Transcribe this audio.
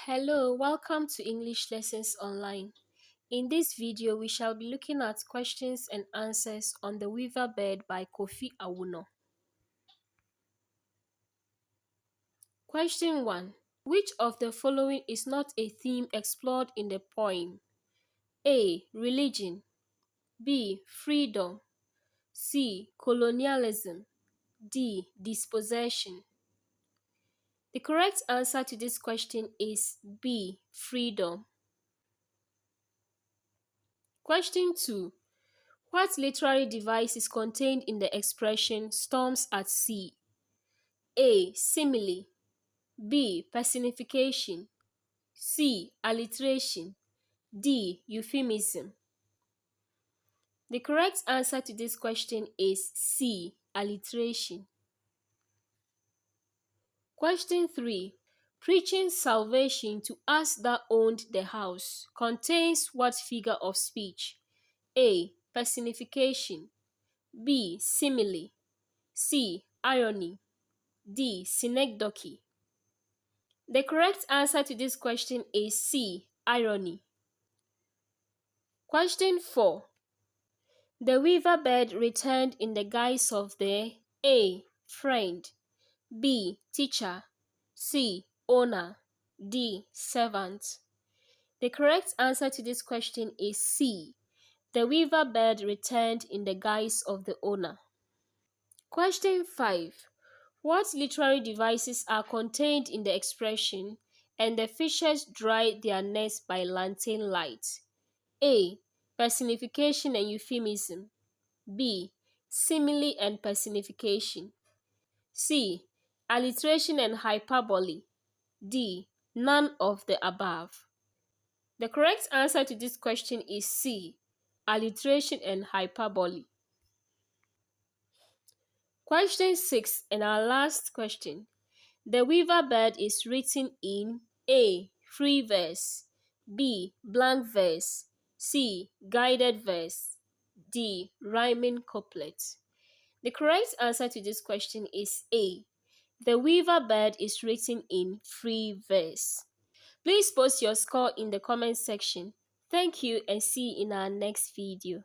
Hello, welcome to English Lessons Online. In this video, we shall be looking at questions and answers on The Weaver Bird by Kofi Awoonor. Question 1. Which of the following is not a theme explored in the poem? A. Religion. B. Freedom. C. Colonialism. D. Dispossession. The correct answer to this question is B. Freedom. Question 2. What literary device is contained in the expression storms at sea? A. Simile. B. Personification. C. Alliteration. D. Euphemism. The correct answer to this question is C. Alliteration. Question 3. Preaching salvation to us that owned the house contains what figure of speech? A. Personification. B. Simile. C. Irony. D. Synecdoche. The correct answer to this question is C. Irony. Question 4. The weaver bird returned in the guise of the A. Friend. B. Teacher. C. Owner. D. Servant. The correct answer to this question is C. The weaver bird returned in the guise of the owner. Question 5. What literary devices are contained in the expression "and the fishes dry their nets by lantern light"? A. Personification and euphemism. B. Simile and personification. C. Alliteration and hyperbole. D. None of the above. The correct answer to this question is C. Alliteration and hyperbole. Question 6 and our last question. The Weaver Bird is written in A. Free verse. B. Blank verse. C. Guided verse. D. Rhyming couplet. The correct answer to this question is A. The Weaver Bird is written in free verse. Please post your score in the comment section. Thank you and see you in our next video.